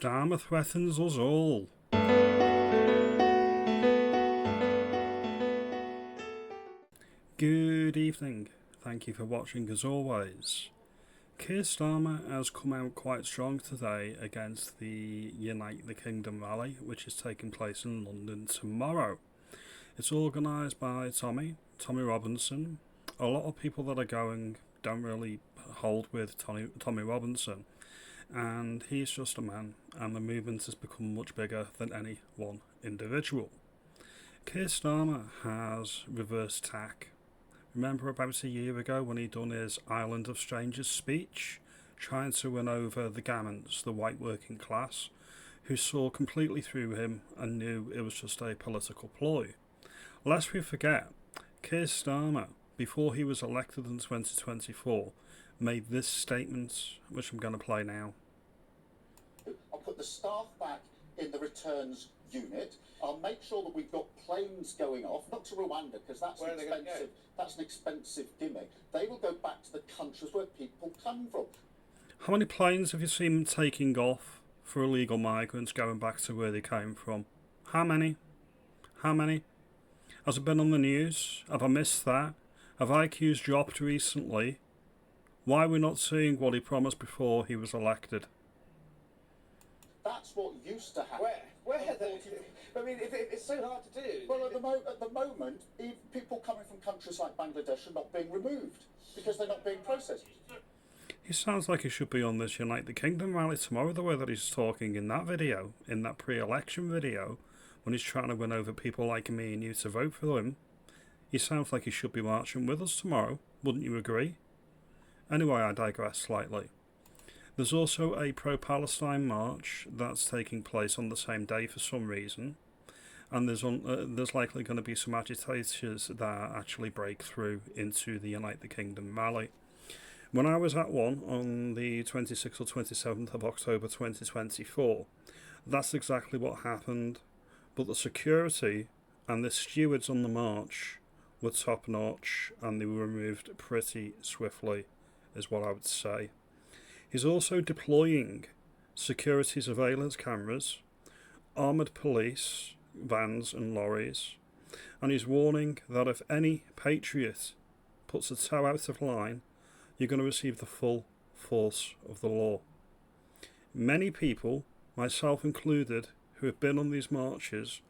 Starmer threatens us all. Good evening. Thank you for watching as always. Keir Starmer has come out quite strong today against the Unite the Kingdom rally, which is taking place in London tomorrow. It's organised by Tommy Robinson. A lot of people that are going don't really hold with Tommy Robinson, and he's just a man, and the movement has become much bigger than any one individual. Keir Starmer has reversed tack. Remember about a year ago when he done his Island of Strangers speech, trying to win over the Gammons, the white working class, who saw completely through him and knew it was just a political ploy. Lest we forget, Keir Starmer, before he was elected in 2024, made this statement, which I'm going to play now. I'll put the staff back in the returns unit. I'll make sure that we've got planes going off, not to Rwanda, because that's expensive. That's an expensive gimmick. They will go back to the countries where people come from. How many planes have you seen them taking off for illegal migrants going back to where they came from? How many? How many? Has it been on the news? Have I missed that? Have IQs dropped recently? Why are we not seeing what he promised before he was elected? That's what used to happen. Where? I mean, it's so hard to do. Well, at the moment, people coming from countries like Bangladesh are not being removed because they're not being processed. He sounds like he should be on this Unite the Kingdom rally tomorrow, the way that he's talking in that video, in that pre-election video, when he's trying to win over people like me and you to vote for him. He sounds like he should be marching with us tomorrow, wouldn't you agree? Anyway, I digress slightly. There's also a pro-Palestine march that's taking place on the same day for some reason, and there's likely going to be some agitators that actually break through into the Unite the Kingdom rally. When I was at one on the 26th or 27th of October 2024, that's exactly what happened, but the security and the stewards on the march were top notch, and they were removed pretty swiftly, is what I would say. He's also deploying security surveillance cameras, armoured police, vans and lorries, and he's warning that if any patriot puts a toe out of line, you're going to receive the full force of the law. Many people, myself included, who have been on these marches,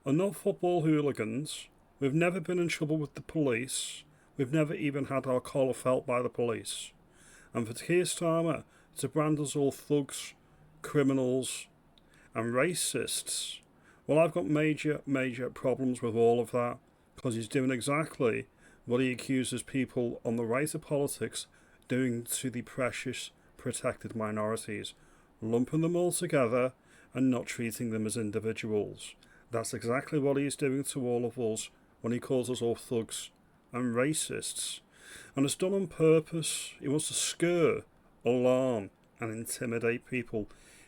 are not football hooligans. We've never been in trouble with the police. We've never even had our collar felt by the police. And for Keir Starmer to brand us all thugs, criminals and racists, well, I've got major problems with all of that, because he's doing exactly what he accuses people on the right of politics doing to the precious protected minorities, lumping them all together and not treating them as individuals. That's exactly what he's doing to all of us when he calls us all thugs and racists. And it's done on purpose. He wants to scare, alarm and intimidate people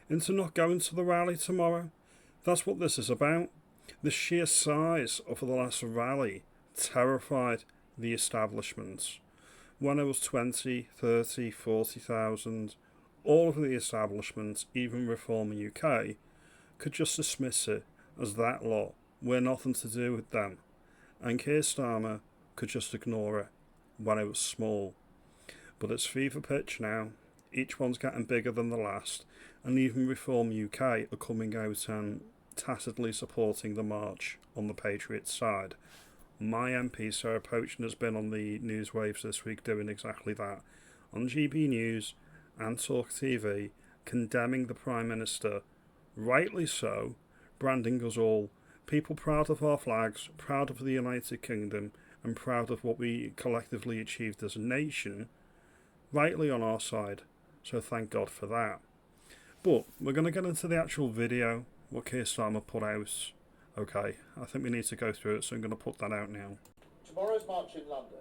into not going to the rally tomorrow. That's what this is about. The sheer size of the last rally terrified the establishment. When it was 20, 30, 40,000, all of the establishments, even Reform UK, could just dismiss it as that lot. We're nothing to do with them. And Keir Starmer could just ignore it when it was small. But it's fever pitch now. Each one's getting bigger than the last, and even Reform UK are coming out and tacitly supporting the march on the Patriots side. My MP Sarah Poachin has been on the news waves this week doing exactly that, on GB News and Talk TV, condemning the Prime Minister, rightly so, branding us all, people proud of our flags, proud of the United Kingdom, and proud of what we collectively achieved as a nation, rightly on our side, so thank God for that. But we're going to get into the actual video, what Keir Starmer put out. Okay, I think we need to go through it, so I'm going to put that out now. Tomorrow's march in London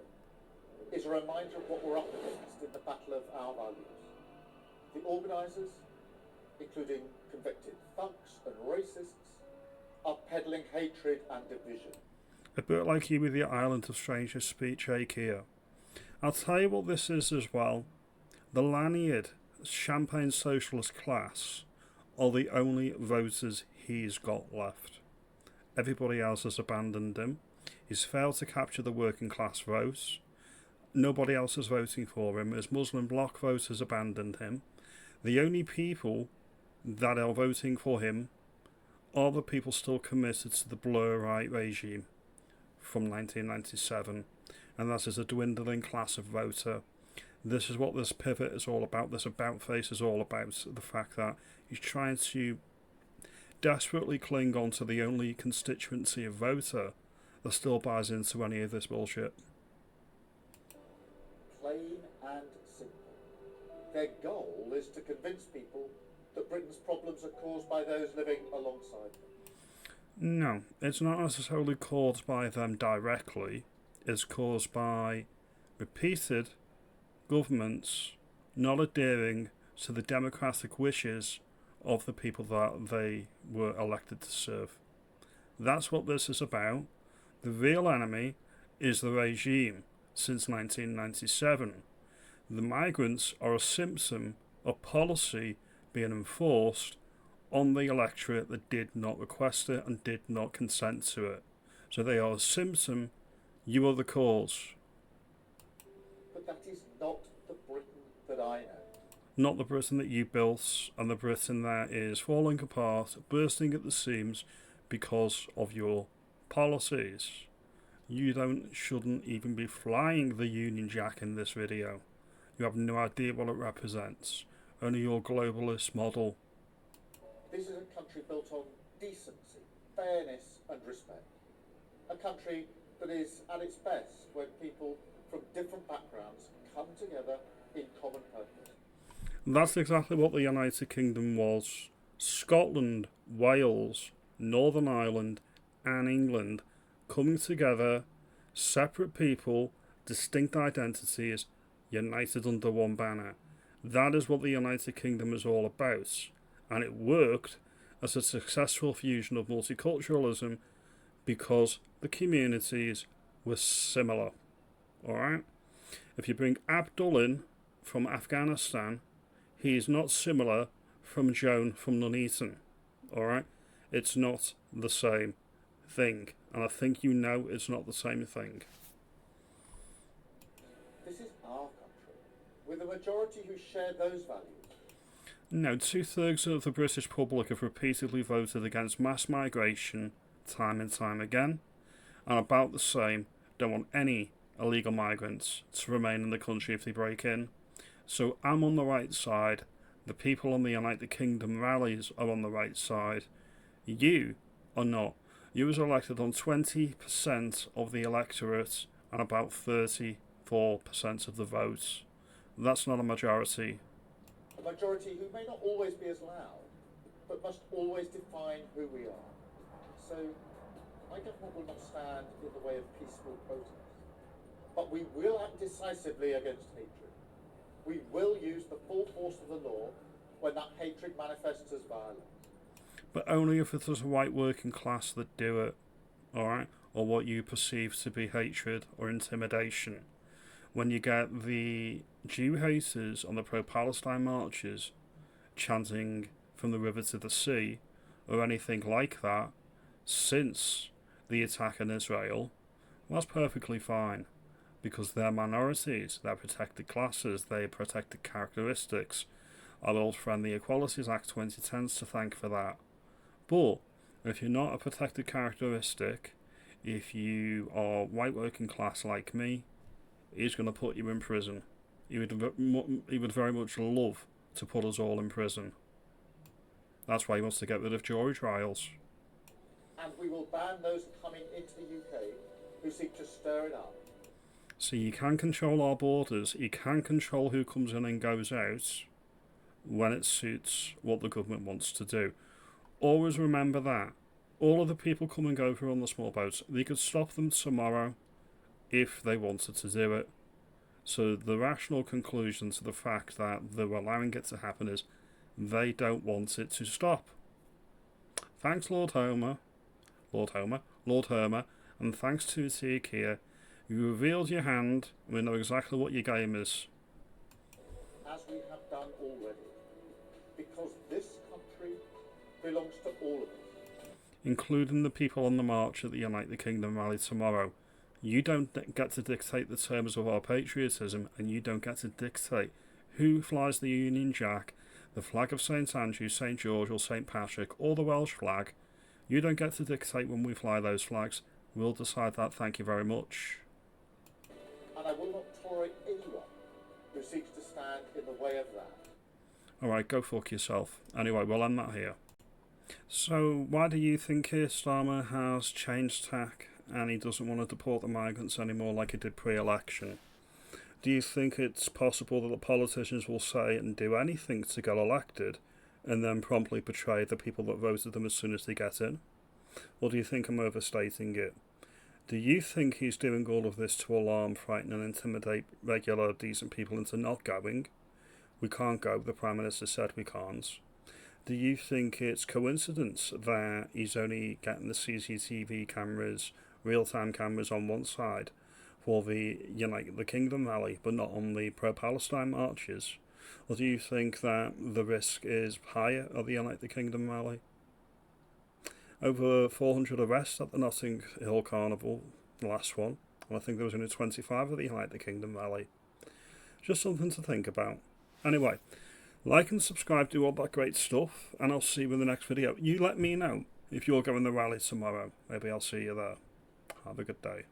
is a reminder of what we're up against in the battle of our values. The organisers, including convicted thugs and racists, are peddling hatred and division. A bit like you with your Island of Strangers speech, Keir. I'll tell you what this is as well. The lanyard, champagne socialist class, are the only voters he's got left. Everybody else has abandoned him. He's failed to capture the working class votes. Nobody else is voting for him. His Muslim bloc voters abandoned him. The only people that are voting for him are the people still committed to the Blairite regime from 1997, and that is a dwindling class of voter. This is what this pivot is all about. This about face is all about. The fact that he's trying to desperately cling on to the only constituency of voter that still buys into any of this bullshit. Plain and simple. Their goal is to convince people that Britain's problems are caused by those living alongside them. No, it's not necessarily caused by them directly. It's caused by repeated governments not adhering to the democratic wishes of the people that they were elected to serve. That's what this is about. The real enemy is the regime since 1997. The migrants are a symptom of policy being enforced on the electorate that did not request it and did not consent to it. So they are a symptom, you are the cause. But that is not the Britain that I know. Not the Britain that you built, and the Britain that is falling apart, bursting at the seams because of your policies. You shouldn't even be flying the Union Jack in this video. You have no idea what it represents. Only your globalist model. This is a country built on decency, fairness and respect. A country that is at its best when people from different backgrounds come together in common purpose. That's exactly what the United Kingdom was. Scotland, Wales, Northern Ireland and England coming together, separate people, distinct identities, united under one banner. That is what the United Kingdom is all about, and it worked as a successful fusion of multiculturalism because the communities were similar. Alright? If you bring Abdul in from Afghanistan, he is not similar from Joan from Nuneaton. Alright? It's not the same thing, and I think you know it's not the same thing. This is our country, with a majority who share those values. No, 2/3 of the British public have repeatedly voted against mass migration time and time again, and about the same don't want any illegal migrants to remain in the country if they break in. So I'm on the right side, the people on the United Kingdom rallies are on the right side. You are not. You was elected on 20% of the electorate and about 34% of the votes. That's not a majority. A majority who may not always be as loud, but must always define who we are. So, my government will not stand in the way of peaceful protest. But we will act decisively against hatred. We will use the full force of the law when that hatred manifests as violence. But only if it is a white working class that do it, alright? Or what you perceive to be hatred or intimidation. When you get the Jew haters on the pro-Palestine marches chanting from the river to the sea, or anything like that, since the attack in Israel, well, that's perfectly fine. Because they're minorities, they're protected classes, they're protected characteristics. Our old friend the Equalities Act 2010 is to thank for that. But if you're not a protected characteristic, if you are white working class like me, he's going to put you in prison. He would very much love to put us all in prison. That's why he wants to get rid of jury trials. And we will ban those coming into the UK who seek to stir it up. So you can control our borders, you can control who comes in and goes out when it suits what the government wants to do. Always remember that. All of the people come and go through on the small boats, they could stop them tomorrow if they wanted to do it. So the rational conclusion to the fact that they're allowing it to happen is they don't want it to stop. Thanks Lord Homer, and thanks to Ikea. You revealed your hand, we know exactly what your game is. As we have done already. Because this country belongs to all of us. Including the people on the march at the United Kingdom rally tomorrow. You don't get to dictate the terms of our patriotism, and you don't get to dictate who flies the Union Jack, the flag of St Andrew, St George or St Patrick, or the Welsh flag. You don't get to dictate when we fly those flags. We'll decide that, thank you very much. And I will not tolerate anyone who seeks to stand in the way of that. Alright, go fuck yourself. Anyway, we'll end that here. So, why do you think Keir Starmer has changed tack and he doesn't want to deport the migrants anymore like he did pre-election? Do you think it's possible that the politicians will say and do anything to get elected and then promptly betray the people that voted them as soon as they get in? Or do you think I'm overstating it? Do you think he's doing all of this to alarm, frighten and intimidate regular, decent people into not going? We can't go, the Prime Minister said we can't. Do you think it's coincidence that he's only getting the CCTV cameras, real-time cameras on one side for the United Kingdom rally, but not on the pro-Palestine marches? Or do you think that the risk is higher at the United Kingdom rally? Over 400 arrests at the Notting Hill Carnival, the last one, and I think there was only 25 at the United Kingdom rally. Just something to think about. Anyway, like and subscribe, do all that great stuff, and I'll see you in the next video. You let me know if you're going to the rally tomorrow. Maybe I'll see you there. Have a good day.